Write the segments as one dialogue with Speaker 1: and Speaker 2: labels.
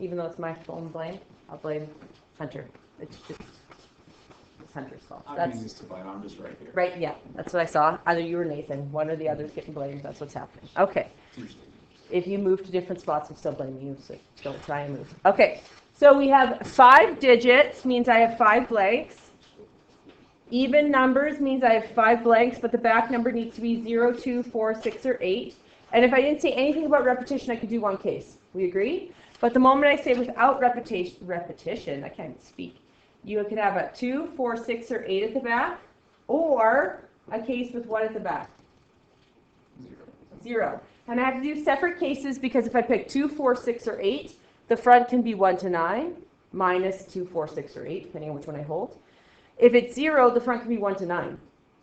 Speaker 1: even though it's my phone blame, I'll blame Hunter. It's Hunter's fault.
Speaker 2: I'm used to blame. I'm just right here.
Speaker 1: Right, yeah, that's what I saw. Either you or Nathan, one or the other is getting blamed. That's what's happening. Okay. If you move to different spots, I'm still blaming you, so don't try and move. Okay, so we have 5 digits, means I have 5 blanks. Even numbers means I have 5 blanks, but the back number needs to be 0, 2, 4, 6, or 8. And if I didn't say anything about repetition, I could do one case. We agree? But the moment I say without repetition, I can't even speak. You could have a 2, 4, 6, or 8 at the back, or a case with what at the back? 0. And I have to do separate cases because if I pick 2, 4, 6, or 8, the front can be 1 to 9, minus 2, 4, 6, or 8, depending on which one I hold. If it's 0, the front can be 1 to 9,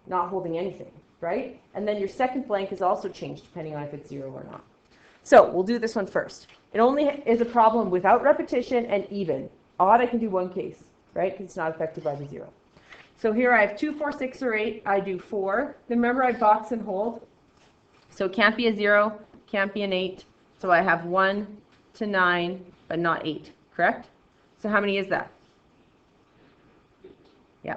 Speaker 1: not holding anything, right? And then your second blank is also changed depending on if it's 0 or not. So we'll do this one first. It only is a problem without repetition and even. Odd, I can do one case, right? Because it's not affected by the 0. So here I have 2, 4, 6, or 8. I do 4. Then remember I box and hold. So it can't be a 0, can't be an 8. So I have 1 to 9, but not 8, correct? So how many is that? Yeah.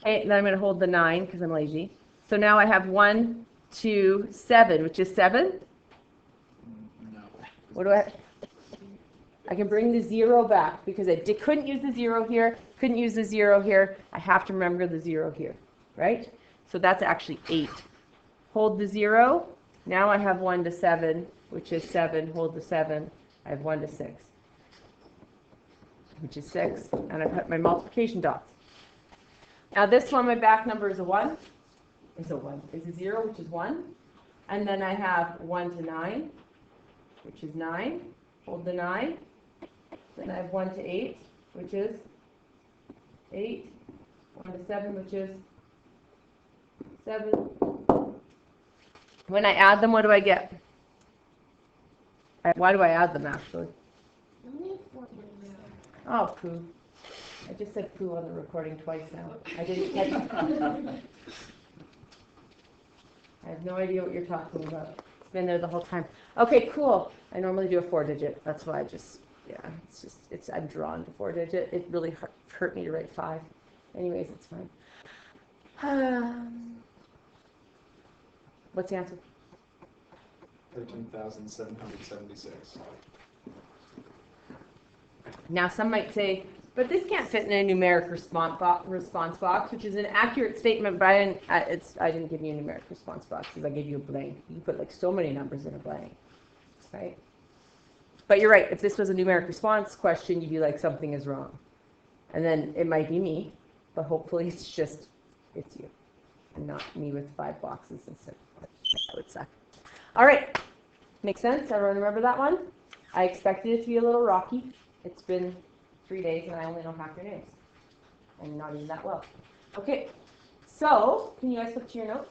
Speaker 1: Okay, then I'm going to hold the 9 because I'm lazy. So now I have 1, 2, 7, which is 7.
Speaker 2: No.
Speaker 1: What do I can bring the 0 back because I couldn't use the 0 here, couldn't use the 0 here. I have to remember the 0 here, right? So that's actually 8. Hold the 0. Now I have 1 to 7, which is 7. Hold the 7. I have 1 to 6, which is 6. And I put my multiplication dots. Now this one, my back number is a 1. It's a 1. It's a 0, which is 1. And then I have 1 to 9, which is 9. Hold the 9. Then I have 1 to 8, which is 8. 1 to 7, which is 7. When I add them, what do I get? Why do I add them, actually? Oh, poo. I just said poo on the recording twice now. I didn't catch it. I have no idea what you're talking about. It's been there the whole time. Okay, cool. I normally do a 4-digit. That's why I just, yeah, I'm drawn to 4-digit. It really hurt me to write 5. Anyways, it's fine. What's the answer?
Speaker 2: 13,776.
Speaker 1: Now, some might say, but this can't fit in a numeric response box, which is an accurate statement, but I didn't give you a numeric response box because I gave you a blank. You can put like so many numbers in a blank, right? But you're right. If this was a numeric response question, you'd be like, something is wrong. And then it might be me, but hopefully it's you and not me with 5 boxes instead. That would suck. All right. Makes sense? Everyone remember that one? I expected it to be a little rocky. It's been 3 days and I only know half your names. And not even that well. Okay. So, can you guys flip to your notes?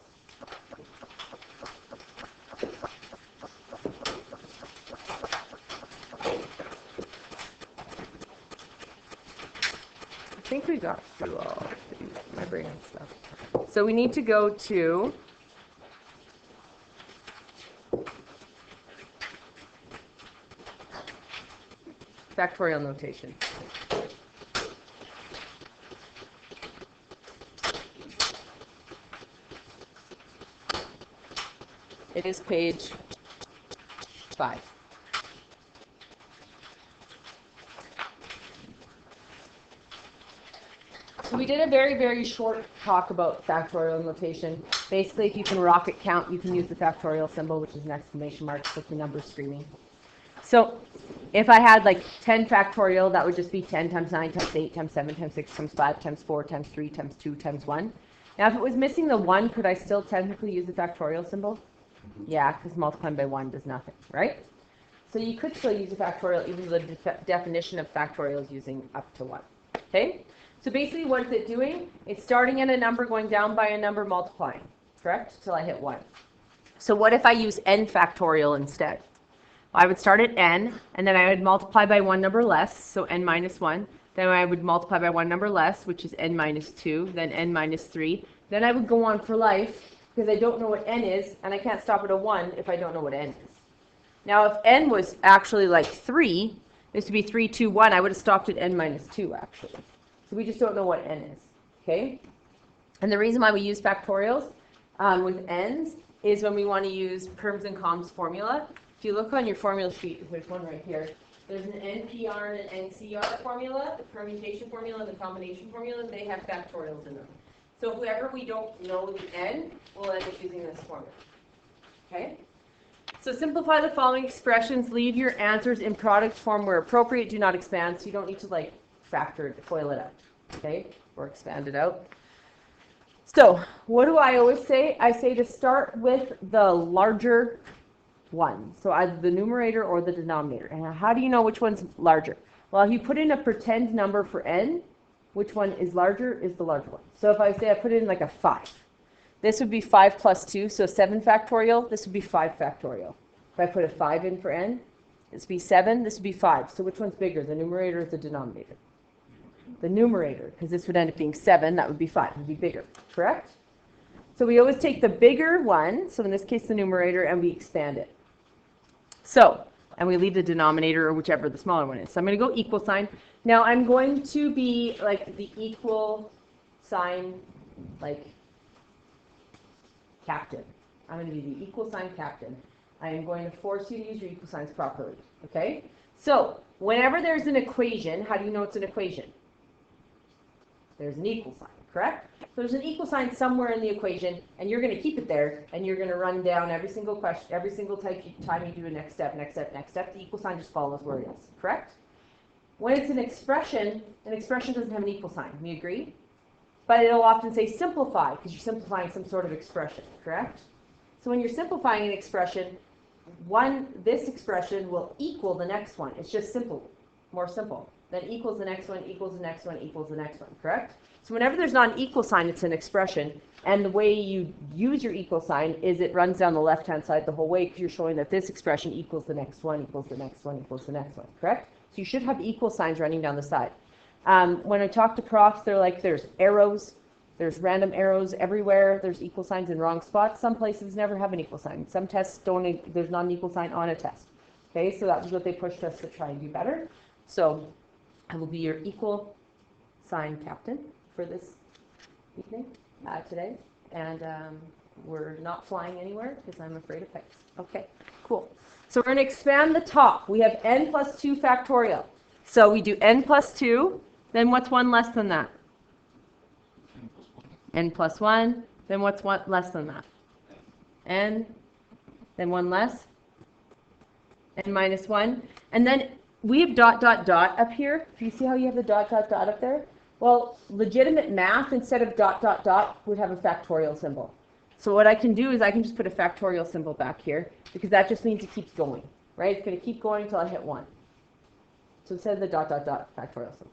Speaker 1: I think we got through all of my brain stuff. So we need to go to factorial notation. It is page 5. So we did a very, very short talk about factorial notation. Basically, if you can rocket count, you can use the factorial symbol, which is an exclamation mark with the number screaming. So if I had like 10 factorial, that would just be 10 times 9 times 8 times 7 times 6 times 5 times 4 times 3 times 2 times 1. Now, if it was missing the 1, could I still technically use the factorial symbol? Yeah, because multiplying by 1 does nothing, right? So you could still use a factorial, even though the definition of factorial is using up to 1. Okay? So basically what is it doing? It's starting at a number, going down by a number, multiplying, correct? Till I hit 1. So what if I use n factorial instead? I would start at n, and then I would multiply by one number less, so n minus 1. Then I would multiply by one number less, which is n minus 2, then n minus 3. Then I would go on for life, because I don't know what n is, and I can't stop at a 1 if I don't know what n is. Now, if n was actually like 3, This would be 3, 2, 1. I would have stopped at n minus 2, actually. So we just don't know what n is, okay? And the reason why we use factorials with n's is when we want to use perms and coms formula. If you look on your formula sheet, there's one right here. There's an NPR and an NCR formula, the permutation formula and the combination formula, and they have factorials in them. So if whenever we don't know the n, we'll end up using this formula. Okay? So simplify the following expressions. Leave your answers in product form where appropriate. Do not expand. So you don't need to like factor it, FOIL it out. Okay? Or expand it out. So what do I always say? I say to start with the larger one. So either the numerator or the denominator. And how do you know which one's larger? Well, if you put in a pretend number for n, which one is larger is the larger one. So if I say I put in like a 5, this would be 5 plus 2, so 7 factorial. This would be 5 factorial. If I put a 5 in for n, this would be 7, this would be 5. So which one's bigger, the numerator or the denominator? The numerator, because this would end up being 7, that would be 5, it would be bigger, correct? So we always take the bigger one, so in this case the numerator, and we expand it. So, and we leave the denominator or whichever the smaller one is. So I'm going to go equal sign. Now I'm going to be like the equal sign, like captain. I'm going to be the equal sign captain. I am going to force you to use your equal signs properly, okay? So whenever there's an equation, how do you know it's an equation? There's an equal sign, correct? So there's an equal sign somewhere in the equation, and you're going to keep it there, and you're going to run down every single question, every single time you do a next step, next step, next step, the equal sign just follows where it is, correct? When it's an expression doesn't have an equal sign. We agree? But it'll often say simplify, because you're simplifying some sort of expression, correct? So when you're simplifying an expression, this expression will equal the next one. It's just simple, more simple. Then equals the next one, equals the next one, equals the next one, correct? So whenever there's not an equal sign, it's an expression. And the way you use your equal sign is it runs down the left-hand side the whole way, because you're showing that this expression equals the next one, equals the next one, equals the next one, correct? So you should have equal signs running down the side. When I talk to profs, they're like, there's arrows, there's random arrows everywhere, there's equal signs in wrong spots. Some places never have an equal sign. Some tests there's not an equal sign on a test. Okay, so that was what they pushed us to try and do better. So I will be your equal sign captain for this evening, today. And we're not flying anywhere because I'm afraid of heights. Okay, cool. So we're going to expand the top. We have n plus 2 factorial. So we do n plus 2, then what's 1 less than that? N plus 1, then what's 1 less than that? N, then 1 less, n minus 1. And then we have dot, dot, dot up here. Do you see how you have the dot, dot, dot up there? Well, legitimate math, instead of dot, dot, dot, would have a factorial symbol. So what I can do is I can just put a factorial symbol back here, because that just means it keeps going, right? It's going to keep going until I hit 1. So instead of the dot, dot, dot, factorial symbol.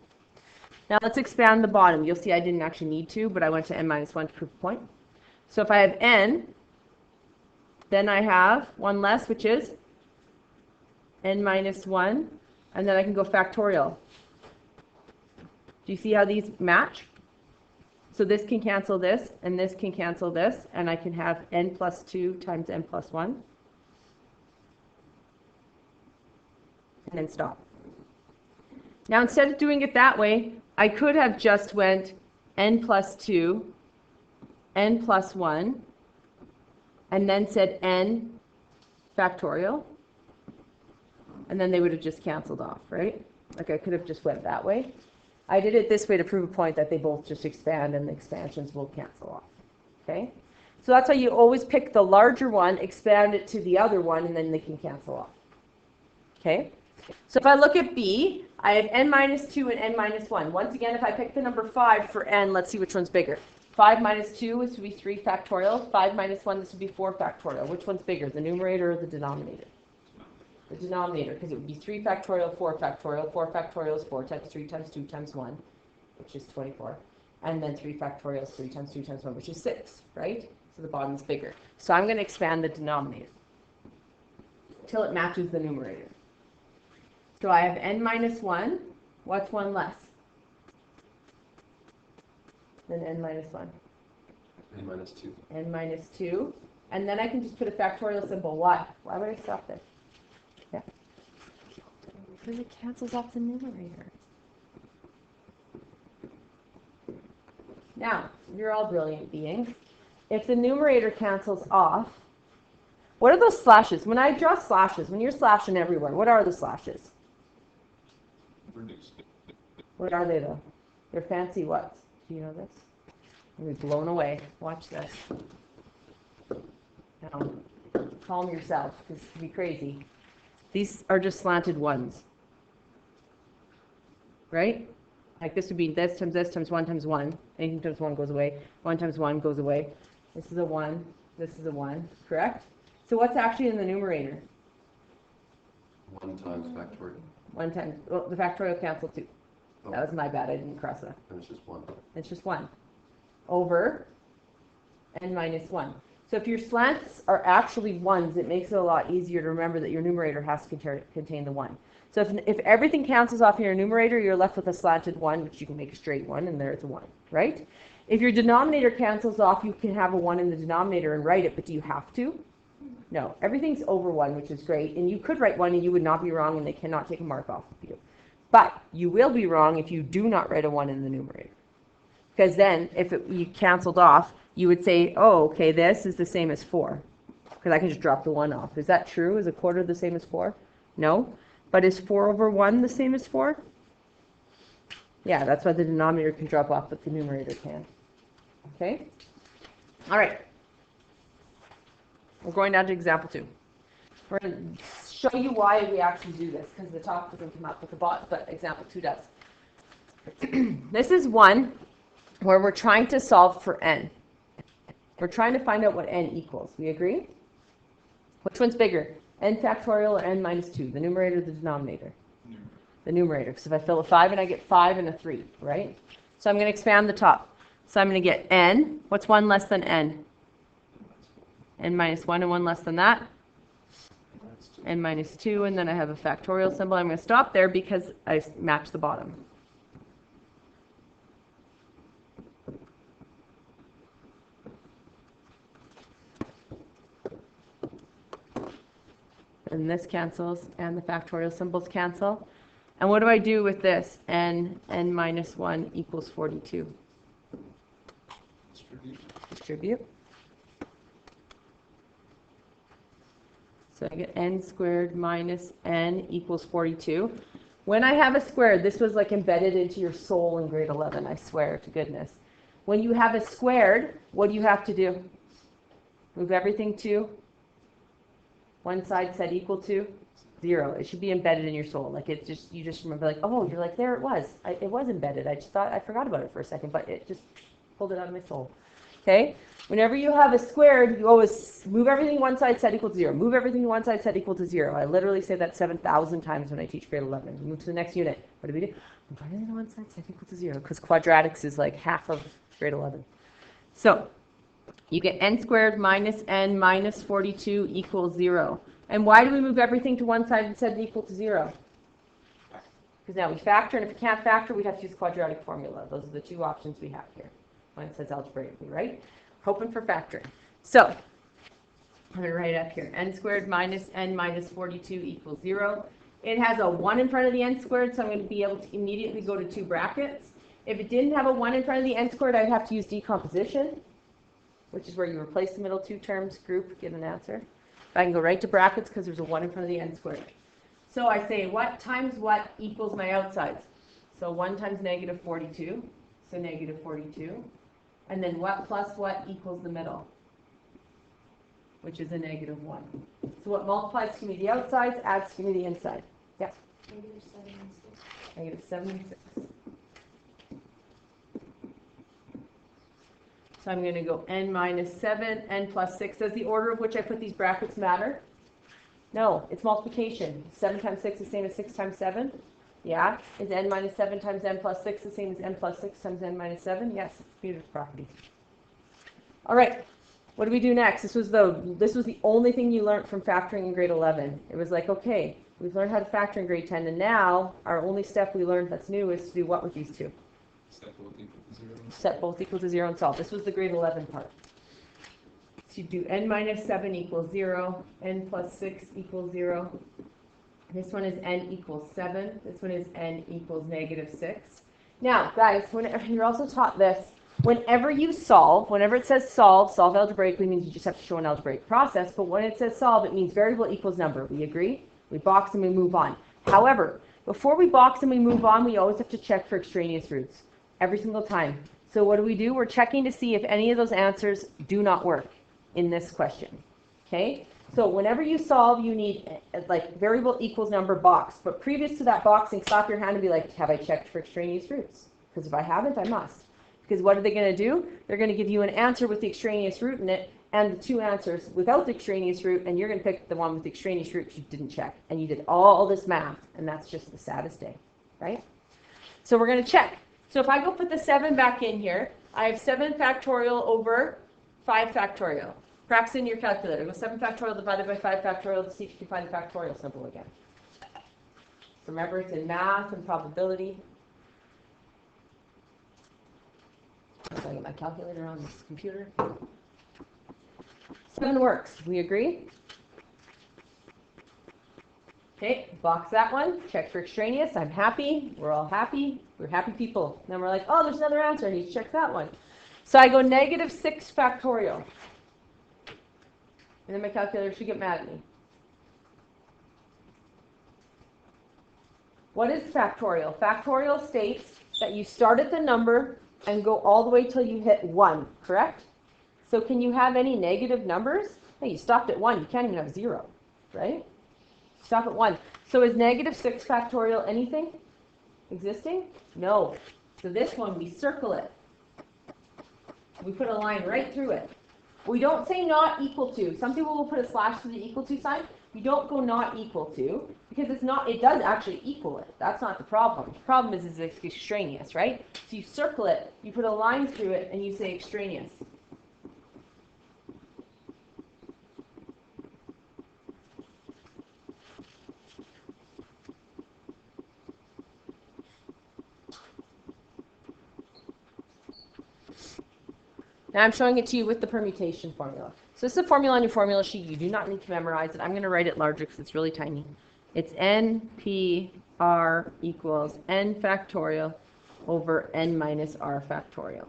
Speaker 1: Now let's expand the bottom. You'll see I didn't actually need to, but I went to n minus 1 to prove a point. So if I have n, then I have 1 less, which is n minus 1, and then I can go factorial. Do you see how these match? So this can cancel this, and this can cancel this, and I can have n plus 2 times n plus 1. And then stop. Now instead of doing it that way, I could have just went n plus 2, n plus 1, and then said n factorial. And then they would have just canceled off, right? Like I could have just went that way. I did it this way to prove a point that they both just expand and the expansions will cancel off, okay? So that's how you always pick the larger one, expand it to the other one, and then they can cancel off, okay? So if I look at B, I have n minus 2 and n minus 1. Once again, if I pick the number 5 for n, let's see which one's bigger. 5 minus 2, this would be 3 factorial. 5 minus 1, this would be 4 factorial. Which one's bigger, the numerator or the denominator? The denominator, because it would be 3 factorial, 4 factorial. 4 factorial is 4 times 3 times 2 times 1, which is 24. And then 3 factorial is 3 times 2 times 1, which is 6, right? So the bottom is bigger. So I'm going to expand the denominator until it matches the numerator. So I have n minus 1. What's 1 less than n minus 1?
Speaker 2: N minus 2.
Speaker 1: N minus 2. And then I can just put a factorial symbol. Why? Why would I stop there? Yeah. Because it cancels off the numerator. Now, you're all brilliant beings. If the numerator cancels off, what are those slashes? When I draw slashes, when you're slashing everywhere, what are the slashes?
Speaker 2: Reduced.
Speaker 1: What are they though? They're fancy what? Do you know this? You'll be blown away. Watch this. Now, calm yourself, because it's be crazy. These are just slanted ones. Right? Like this would be this times 1 times 1. Anything times 1 goes away. 1 times 1 goes away. This is a 1. This is a 1. Correct? So what's actually in the numerator?
Speaker 2: 1 times factorial.
Speaker 1: 1 times, well, the factorial canceled 2.
Speaker 2: Oh.
Speaker 1: That was my bad. I didn't cross that.
Speaker 2: And it's just 1.
Speaker 1: It's just 1 over n minus 1. So if your slants are actually 1s, it makes it a lot easier to remember that your numerator has to contain the 1. So if everything cancels off in your numerator, you're left with a slanted 1, which you can make a straight 1, and there's a 1, right? If your denominator cancels off, you can have a 1 in the denominator and write it, but do you have to? No. Everything's over 1, which is great, and you could write 1 and you would not be wrong, and they cannot take a mark off of you. But you will be wrong if you do not write a 1 in the numerator. Because then, if you canceled off, you would say, oh, okay, this is the same as 4. Because I can just drop the 1 off. Is that true? Is a quarter the same as 4? No. But is 4 over 1 the same as 4? Yeah, that's why the denominator can drop off, but the numerator can. Okay? All right. We're going down to example 2. We're going to show you why we actually do this, because the top doesn't come up with the bot, but example 2 does. This is one where we're trying to solve for n. We're trying to find out what n equals. We agree? Which one's bigger? N factorial or n minus 2? The numerator or the denominator? The numerator. Because if I fill a 5 and I get 5 and a 3, right? So I'm going to expand the top. So I'm going to get n. What's 1 less than n? N minus 1, and 1 less than that? N minus 2, and then I have a factorial symbol. I'm going to stop there because I match the bottom. And this cancels, and the factorial symbols cancel. And what do I do with this? N minus 1 equals 42. Distribute. So I get n squared minus n equals 42. When I have a squared, this was like embedded into your soul in grade 11, I swear to goodness. When you have a squared, what do you have to do? Move everything to one side set equal to 0. It should be embedded in your soul. Like it's just, you just remember like, oh, you're like, there it was. It was embedded. I just thought, I forgot about it for a second, but it just pulled it out of my soul. Okay? Whenever you have a squared, you always move everything one side set equal to 0. Move everything to one side set equal to 0. I literally say that 7,000 times when I teach grade 11. Move to the next unit. What do we do? Move everything to one side set equal to 0, because quadratics is like half of grade 11. So you get n squared minus n minus 42 equals 0. And why do we move everything to one side and set it equal to 0? Because now we factor, and if we can't factor, we have to use quadratic formula. Those are the two options we have here. When it says algebraically, right? Hoping for factoring. So I'm going to write it up here. N squared minus n minus 42 equals 0. It has a 1 in front of the n squared, so I'm going to be able to immediately go to 2 brackets. If it didn't have a 1 in front of the n squared, I'd have to use decomposition, which is where you replace the middle two terms, group, get an answer. I can go right to brackets because there's a 1 in front of the n squared. So I say what times what equals my outsides. So 1 times negative 42, so negative 42. And then what plus what equals the middle, which is a negative 1. So what multiplies to give me the outsides adds to give me the inside. Yeah?
Speaker 3: Negative 76.
Speaker 1: Negative 76. So I'm going to go n minus 7, n plus 6. Does the order of which I put these brackets matter? No, it's multiplication. 7 times 6 is the same as 6 times 7? Yeah. Is n minus 7 times n plus 6 the same as n plus 6 times n minus 7? Yes, it's Peters' property. All right, what do we do next? This was the only thing you learned from factoring in grade 11. It was like, okay, we've learned how to factor in grade 10, and now our only step we learned that's new is to do what with these two?
Speaker 2: Set both equal to 0.
Speaker 1: Set both equal to 0 and solve. This was the grade 11 part. So you do n minus 7 equals 0, n plus 6 equals 0, This one is n equals 7. This one is n equals -6. Now, guys, you're also taught this. Whenever you solve, whenever it says solve algebraically means you just have to show an algebraic process, but when it says solve, it means variable equals number. We agree? We box and we move on. However, before we box and we move on, we always have to check for extraneous roots. Every single time. So what do? We're checking to see if any of those answers do not work in this question. Okay? So whenever you solve, you need like variable equals number box. But previous to that boxing, slap your hand and be like, have I checked for extraneous roots? Because if I haven't, I must. Because what are they going to do? They're going to give you an answer with the extraneous root in it and the two answers without the extraneous root, and you're going to pick the one with the extraneous root because you didn't check. And you did all this math, and that's just the saddest day, right? So we're going to check. So if I go put the 7 back in here, I have 7 factorial over 5 factorial. Practice in your calculator. Go 7 factorial divided by 5 factorial to see if you can find the factorial symbol again. So remember, it's in math and probability. So I get my calculator on this computer. 7 works. We agree? Okay, box that one. Check for extraneous. I'm happy. We're all happy. We're happy people. Then we're like, oh, there's another answer. I need to check that one. So I go -6 factorial. And then my calculator should get mad at me. What is factorial? Factorial states that you start at the number and go all the way till you hit 1, correct? So can you have any negative numbers? Hey, you stopped at 1. You can't even have 0, right? Stop at 1. So is -6 factorial anything existing? No. So this one, we circle it. We put a line right through it. We don't say not equal to. Some people will put a slash to the equal to sign. We don't go not equal to because it's not. It does actually equal it. That's not the problem. The problem is it's extraneous, right? So you circle it, you put a line through it, and you say extraneous. Now I'm showing it to you with the permutation formula. So this is a formula on your formula sheet. You do not need to memorize it. I'm going to write it larger because it's really tiny. It's NPR equals n factorial over n minus r factorial.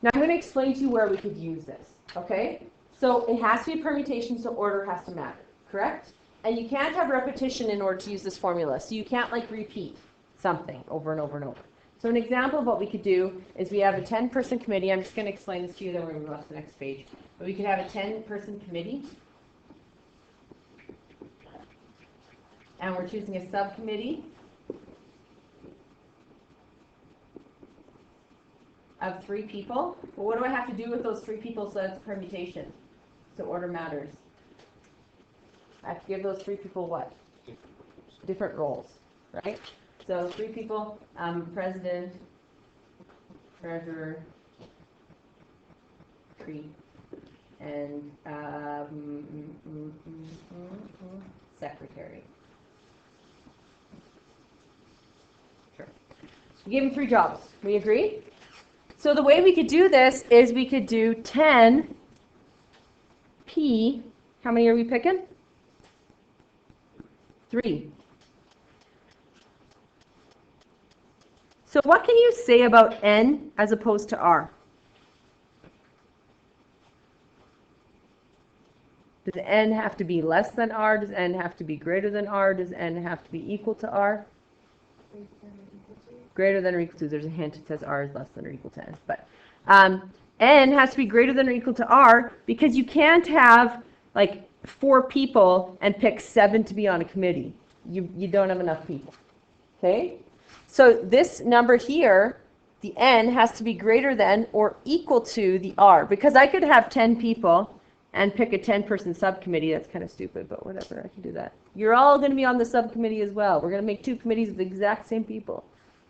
Speaker 1: Now I'm going to explain to you where we could use this, okay? So it has to be permutation, so order has to matter, correct? And you can't have repetition in order to use this formula. So you can't like repeat something over and over and over. So an example of what we could do is we have a 10-person committee. I'm just going to explain this to you, then we're going to move on to the next page. But we could have a 10-person committee. And we're choosing a subcommittee of 3 people. Well, what do I have to do with those 3 people so that's permutation? So order matters. I have to give those 3 people what? Different roles, right? So 3 people, president, treasurer, and secretary. Sure. We gave him 3 jobs. We agree? So the way we could do this is we could do 10 P. How many are we picking? 3. So what can you say about n as opposed to r? Does n have to be less than r? Does n have to be greater than r? Does n have to be equal to r? Greater than or equal to. There's a hint. It says r is less than or equal to n. But n has to be greater than or equal to r because you can't have like 4 people and pick 7 to be on a committee. You don't have enough people. Okay? So this number here, the n, has to be greater than or equal to the r. Because I could have 10 people and pick a 10-person subcommittee. That's kind of stupid, but whatever, I can do that. You're all going to be on the subcommittee as well. We're going to make 2 committees of the exact same people.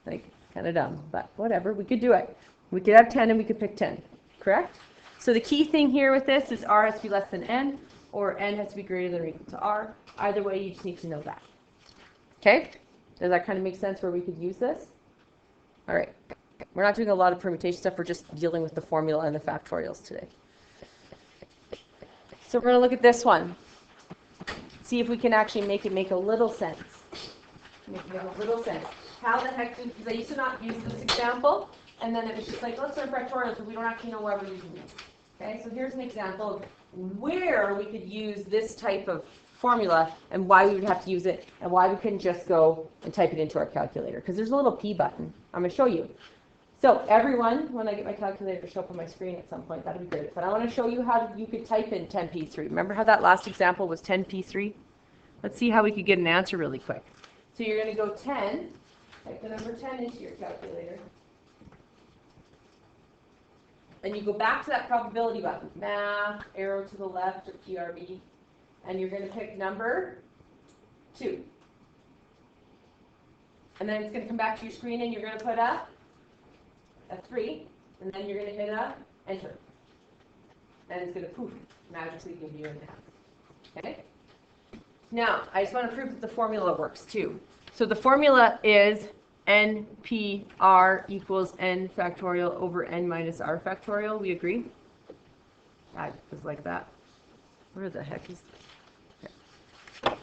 Speaker 1: Like, kind of dumb, but whatever. We could do it. We could have 10 and we could pick 10. Correct? So the key thing here with this is r has to be less than n, or n has to be greater than or equal to r. Either way, you just need to know that. Okay? Does that kind of make sense where we could use this? All right. We're not doing a lot of permutation stuff. We're just dealing with the formula and the factorials today. So we're going to look at this one. see if we can actually make it make a little sense. Make it make a little sense. How the heck did, because I used to not use this example, and then it was just like, let's learn factorial, so we don't actually know why we're using it. Okay, so here's an example of where we could use this type of formula and why we would have to use it and why we couldn't just go and type it into our calculator, because there's a little P button. I'm going to show you. So everyone, when I get my calculator to show up on my screen at some point, that'll be great. But I want to show you how you could type in 10p3. Remember how that last example was 10p3? Let's see how we could get an answer really quick. So you're going to go 10, type the number 10 into your calculator. And you go back to that probability button, math, arrow to the left, or PRB, and you're going to pick number 2. And then it's going to come back to your screen and you're going to put a 3, and then you're going to hit a enter. And it's going to poof, magically give you an answer. Okay? Now, I just want to prove that the formula works too. So the formula is NPR equals n factorial over n minus r factorial. We agree? That was like that. Where the heck is that?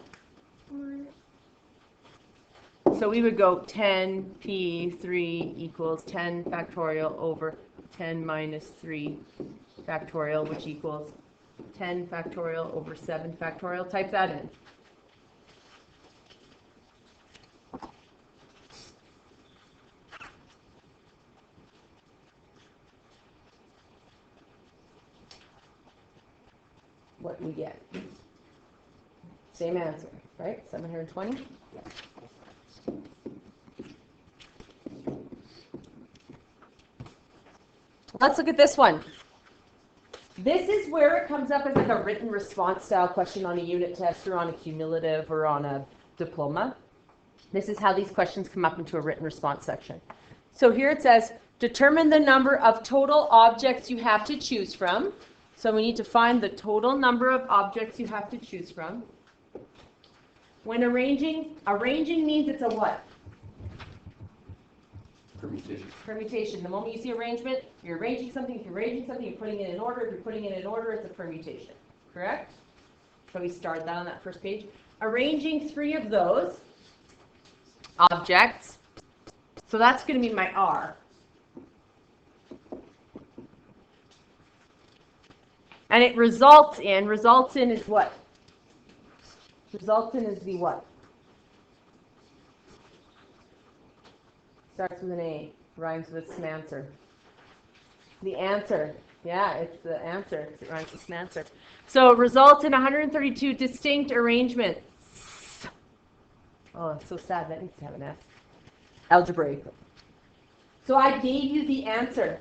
Speaker 1: So we would go 10p3 equals 10 factorial over 10 minus 3 factorial, which equals 10 factorial over 7 factorial. Type that in. What we get. Same answer, right? 720? Let's look at this one. This is where it comes up as like a written response style question on a unit test or on a cumulative or on a diploma. This is how these questions come up into a written response section. So here it says, determine the number of total objects you have to choose from. So we need to find the total number of objects you have to choose from. When arranging means it's a what?
Speaker 2: Permutation.
Speaker 1: Permutation. The moment you see arrangement, you're arranging something. If you're arranging something, you're putting it in order. If you're putting it in order, it's a permutation. Correct? So we start that on that first page. Arranging 3 of those objects. So that's going to be my R. And it results in is what? Results in is the what? Starts with an A, rhymes with smancer. The answer. Yeah, it's the answer. It rhymes with smancer. So it results in 132 distinct arrangements. Oh, it's so sad. That needs to have an S. Algebraic. So I gave you the answer.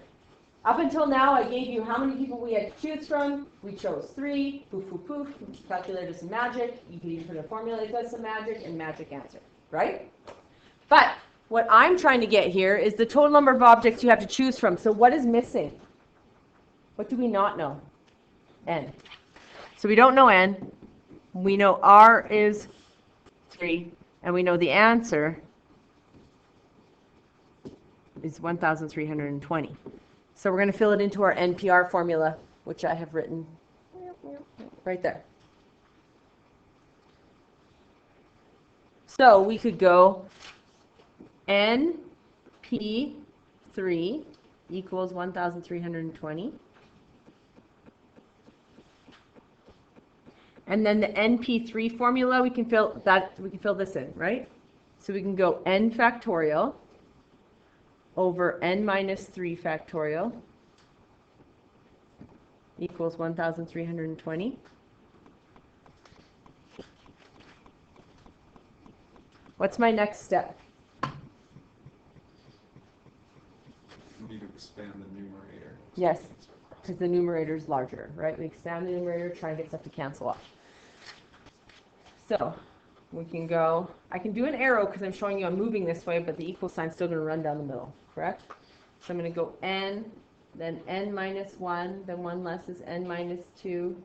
Speaker 1: Up until now, I gave you how many people we had to choose from. We chose 3. Poof, poof, poof. Calculator does some magic. You can even put a formula that does some magic, and magic answer. Right? But what I'm trying to get here is the total number of objects you have to choose from. So what is missing? What do we not know? N. So we don't know N. We know R is 3. And we know the answer is 1,320. So we're going to fill it into our NPR formula, which I have written right there. So we could go NP3 equals 1,320. And then the NP3 formula, we can fill this in, right? So we can go n factorial over n minus 3 factorial equals 1,320. What's my next step?
Speaker 2: You need to expand the numerator.
Speaker 1: Yes, because the numerator is larger, right? We expand the numerator, try and get stuff to cancel off. So we can go, I can do an arrow because I'm showing you I'm moving this way, but the equal sign's still going to run down the middle, correct? So I'm going to go n, then n minus 1, then 1 less is n minus 2,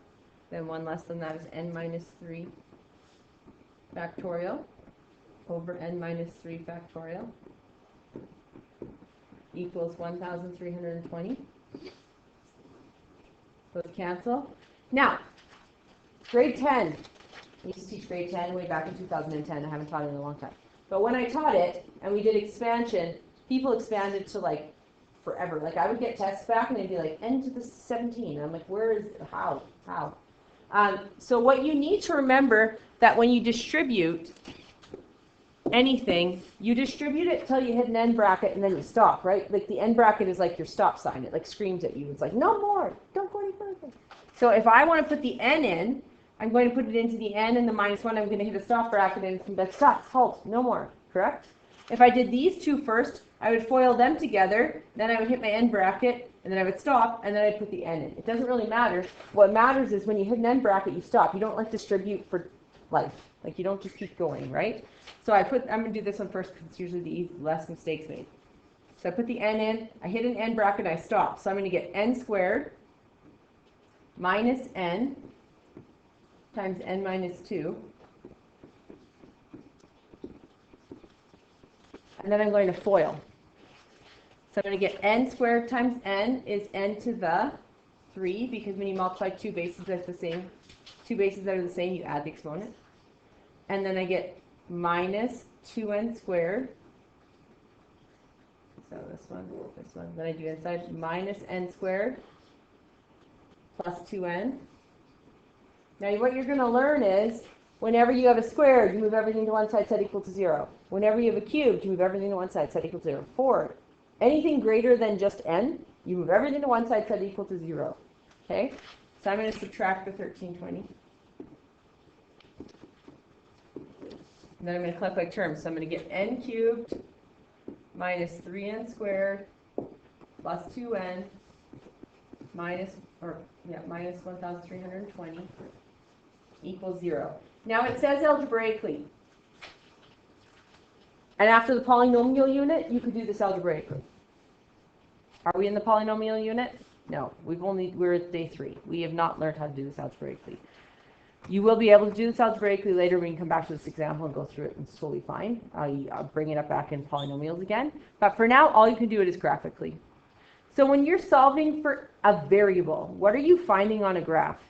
Speaker 1: then 1 less than that is n minus 3 factorial over n minus 3 factorial equals 1,320. Those cancel. Now, grade 10. I used to teach grade 10 way back in 2010. I haven't taught it in a long time. But when I taught it and we did expansion, people expanded to like forever. Like I would get tests back and they'd be like, n to the 17. I'm like, where is, how? So what you need to remember that when you distribute anything, you distribute it till you hit an end bracket and then you stop, right? Like the end bracket is like your stop sign. It like screams at you. It's like, no more, don't go any further. So if I want to put the n in, I'm going to put it into the n and the -1. I'm going to hit a stop bracket and it's going to be like, stop, halt, no more, correct? If I did these two first, I would FOIL them together, then I would hit my end bracket, and then I would stop, and then I'd put the n in. It doesn't really matter. What matters is when you hit an end bracket, you stop. You don't like distribute for life. Like you don't just keep going, right? So I'm going to do this one first because it's usually the less mistakes made. So I put the n in, I hit an end bracket, and I stop. So I'm going to get n squared minus n times n minus 2. And then I'm going to FOIL. So I'm going to get n squared times n is n to the 3, because when you multiply two bases that are the same, you add the exponent. And then I get minus 2n squared. So this one. Then I do inside minus n squared plus 2n. Now what you're going to learn is whenever you have a squared, you move everything to one side set equal to 0. Whenever you have a cubed, you move everything to one side set equal to 0. Forward. Anything greater than just n, you move everything to one side set equal to 0. Okay? So I'm going to subtract the 1320. And then I'm going to collect like terms. So I'm going to get n cubed minus 3n squared plus 2n minus 1,320 equals 0. Now it says algebraically. And after the polynomial unit, you could do this algebraically. Are we in the polynomial unit? No, we're at day 3. We have not learned how to do this algebraically. You will be able to do this algebraically later when you come back to this example and go through it, and it's totally fine. I'll bring it up back in polynomials again. But for now, all you can do it is graphically. So when you're solving for a variable, what are you finding on a graph?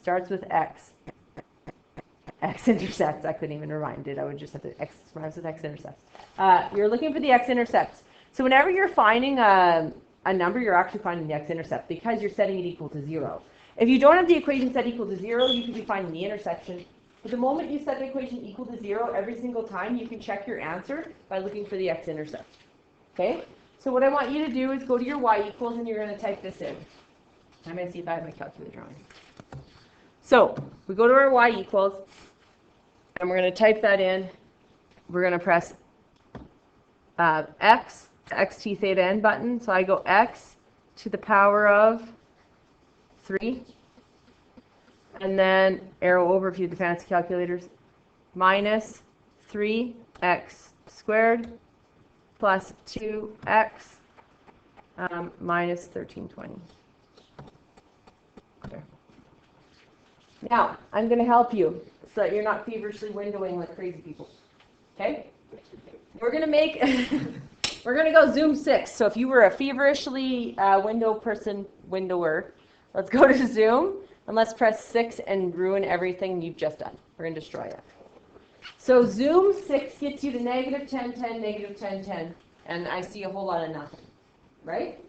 Speaker 1: Starts with x. X-intercepts. I couldn't even remind it. I would just have to x rhymes with x-intercepts. You're looking for the x-intercepts. So whenever you're finding a number, you're actually finding the x-intercept because you're setting it equal to 0. If you don't have the equation set equal to 0, you could be finding the intersection. But the moment you set the equation equal to 0 every single time, you can check your answer by looking for the x-intercept. Okay? So what I want you to do is go to your y equals and you're going to type this in. I'm going to see if I have my calculator on. So we go to our y equals and we're going to type that in. We're going to press x, the xt theta n button. So I go x to the power of 3. And then arrow over if you have the fancy calculators. Minus 3x squared plus 2x minus 1320. Okay. Now, I'm going to help you so that you're not feverishly windowing like crazy people. Okay? We're going to make, we're going to go Zoom 6. So if you were a feverishly windower, let's go to Zoom and let's press 6 and ruin everything you've just done. We're going to destroy it. So Zoom 6 gets you to negative 10, 10, negative 10, 10. And I see a whole lot of nothing. Right?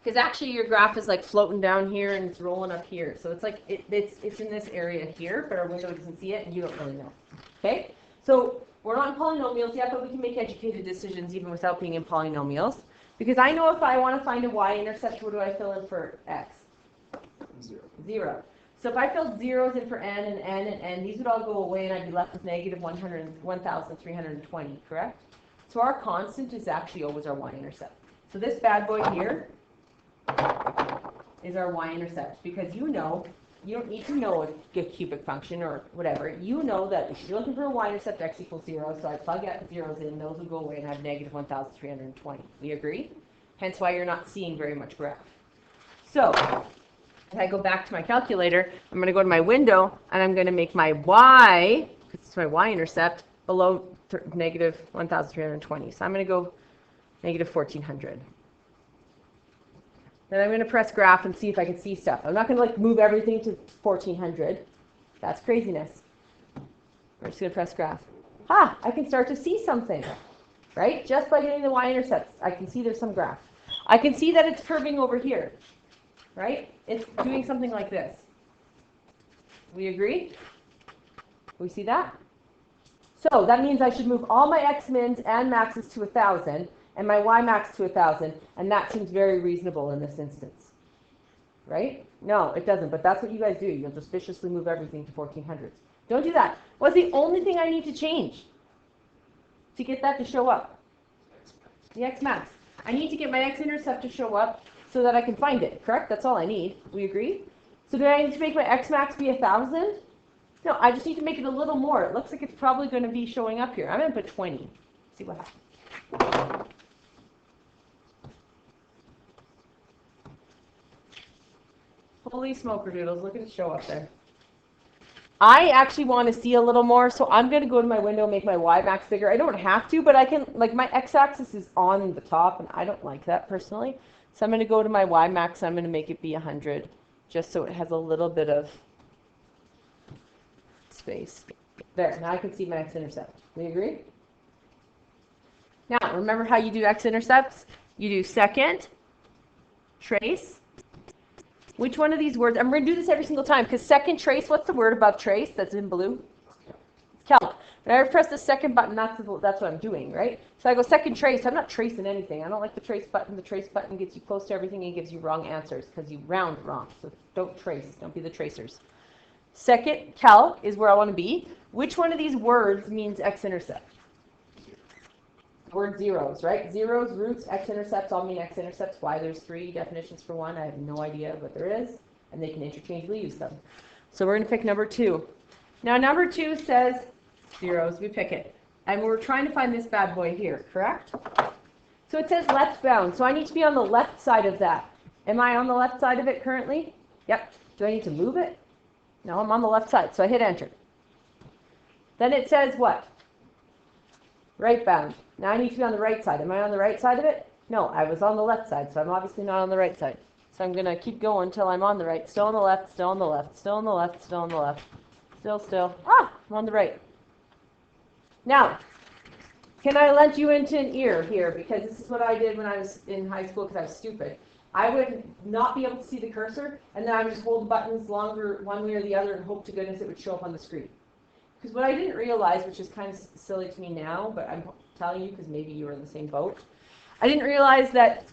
Speaker 1: Because actually your graph is like floating down here and it's rolling up here. So it's like it's in this area here, but our window doesn't see it and you don't really know. Okay? So we're not in polynomials yet, but we can make educated decisions even without being in polynomials. Because I know if I want to find a y-intercept, what do I fill in for x? 0. So if I filled zeros in for n and n and n, these would all go away and I'd be left with negative 1,320, correct? So our constant is actually always our y-intercept. So this bad boy here is our y-intercept, because you don't need to know a cubic function or whatever. You know that if you're looking for a y-intercept, x equals 0, so I plug zeros in, those will go away and I have negative 1,320. We agree? Hence why you're not seeing very much graph. So if I go back to my calculator, I'm going to go to my window and I'm going to make my y, because it's my y-intercept, below negative 1,320. So I'm going to go negative 1,400. Then I'm going to press graph and see if I can see stuff. I'm not going to like move everything to 1400. That's craziness. We're just going to press graph. Ha! I can start to see something, right? Just by getting the y-intercepts, I can see there's some graph. I can see that it's curving over here, right? It's doing something like this. We agree? We see that? So that means I should move all my x mins and maxes to 1,000 and my y max to 1,000, and that seems very reasonable in this instance. Right? No, it doesn't, but that's what you guys do. You'll just viciously move everything to 1400s. Don't do that. What's the only thing I need to change to get that to show up? The x max. I need to get my x-intercept to show up so that I can find it, correct? That's all I need. We agree? So do I need to make my x max be 1,000? No, I just need to make it a little more. It looks like it's probably going to be showing up here. I'm going to put 20. See what happens. Holy smoker doodles, look at it show up there. I actually want to see a little more, so I'm going to go to my window and make my y max bigger. I don't have to, but I can, like my x-axis is on the top, and I don't like that personally. So I'm going to go to my y max, and I'm going to make it be 100, just so it has a little bit of space. There, now I can see my x-intercept. We agree? Now, remember how you do x-intercepts? You do second, trace. Which one of these words? I'm going to do this every single time, because second trace, what's the word above trace that's in blue? Calc. When I press the second button, that's what I'm doing, right? So I go second trace. I'm not tracing anything. I don't like the trace button. The trace button gets you close to everything and gives you wrong answers, because you round wrong. So don't trace. Don't be the tracers. Second, calc is where I want to be. Which one of these words means x-intercept? Word zeros, right? Zeros, roots, x-intercepts all mean x-intercepts. Why there's 3 definitions for one, I have no idea, but there is, and they can interchangeably use them. So we're going to pick number 2. Now number 2 says zeros. We pick it. And we're trying to find this bad boy here, correct? So it says left bound. So I need to be on the left side of that. Am I on the left side of it currently? Yep. Do I need to move it? No, I'm on the left side. So I hit enter. Then it says what? Right bound. Now I need to be on the right side. Am I on the right side of it? No, I was on the left side, so I'm obviously not on the right side. So I'm going to keep going until I'm on the right. Still on the left, still on the left, still on the left, still on the left. Still. Ah, I'm on the right. Now, can I let you into an ear here? Because this is what I did when I was in high school because I was stupid. I would not be able to see the cursor, and then I would just hold the buttons longer one way or the other and hope to goodness it would show up on the screen. Because what I didn't realize, which is kind of silly to me now, but I'm telling you because maybe you were in the same boat, I didn't realize that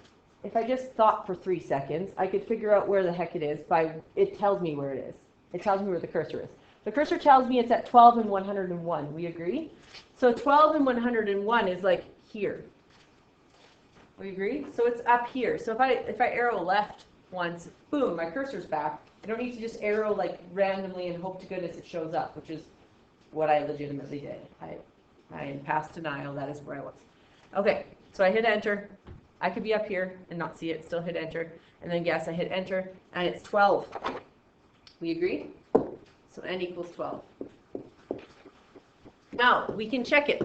Speaker 1: if I just thought for 3 seconds, I could figure out where the heck it is by, it tells me where it is. It tells me where the cursor is. The cursor tells me it's at 12 and 101. We agree? So 12 and 101 is like here. We agree? So it's up here. So if I arrow left once, boom, my cursor's back. I don't need to just arrow like randomly and hope to goodness it shows up, which is what I legitimately did. I in past denial, that is where I was. Okay, so I hit enter. I could be up here and not see it, still hit enter. And then guess I hit enter, and it's 12. We agree? So n equals 12. Now, we can check it.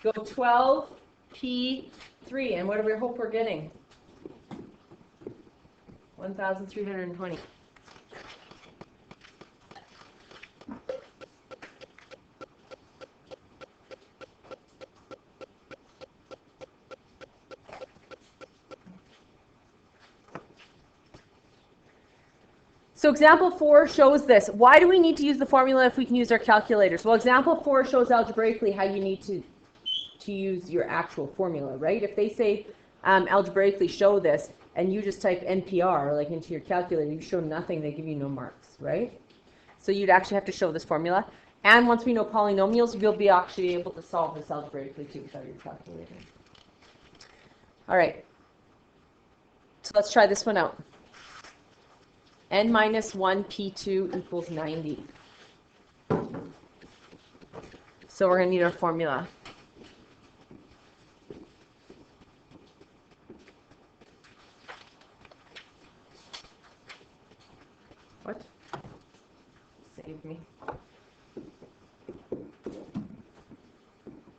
Speaker 1: Go 12, P3, and what do we hope we're getting? 1,320. So example 4 shows this. Why do we need to use the formula if we can use our calculators? Well, example 4 shows algebraically how you need to use your actual formula, right? If they say algebraically show this, and you just type NPR like into your calculator, you show nothing, they give you no marks, right? So you'd actually have to show this formula. And once we know polynomials, you'll be actually able to solve this algebraically too without your calculator. All right. So let's try this one out. N minus 1 P2 equals 90. So we're going to need our formula. What? Save me.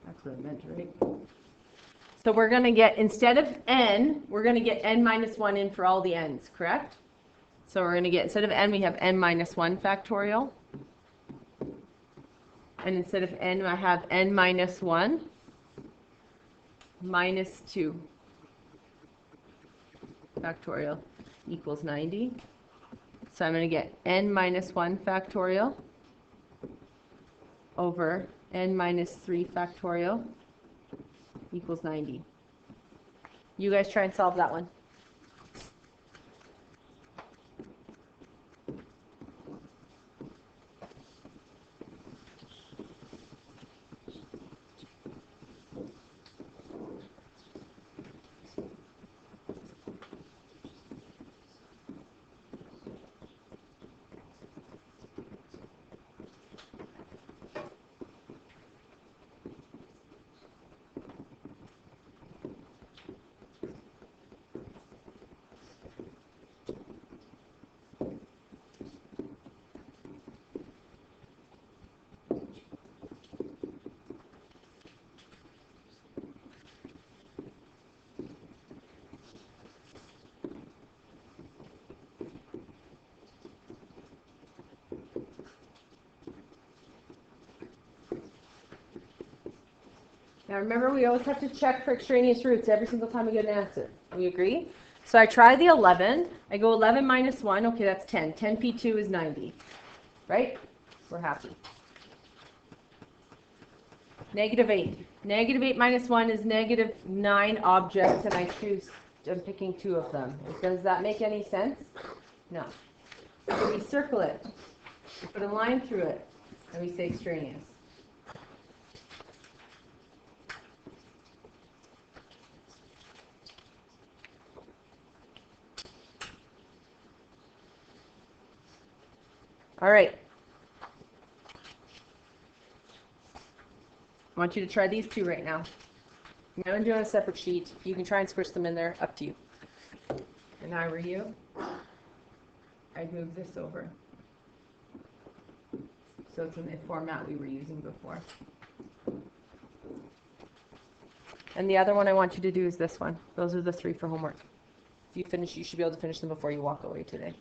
Speaker 1: That's what I meant, right? So we're going to get, instead of n, we're going to get n minus 1 in for all the n's, correct? So we're going to get, instead of n, we have n minus 1 factorial. And instead of n, I have n minus 1 minus 2 factorial equals 90. So I'm going to get n minus 1 factorial over n minus 3 factorial equals 90. You guys try and solve that one. Now remember, we always have to check for extraneous roots every single time we get an answer. We agree? So I try the 11. I go 11 minus 1. Okay, that's 10. 10p2 is 90. Right? We're happy. Negative 8. Negative 8 minus 1 is negative 9 objects, and I'm picking 2 of them. Does that make any sense? No. So we circle it. We put a line through it, and we say extraneous. All right. I want you to try these 2 right now. I'm going to do it on a separate sheet. You can try and squish them in there, up to you. And I were you, I'd move this over. So it's in the format we were using before. And the other one I want you to do is this one. Those are the 3 for homework. If you finish, you should be able to finish them before you walk away today.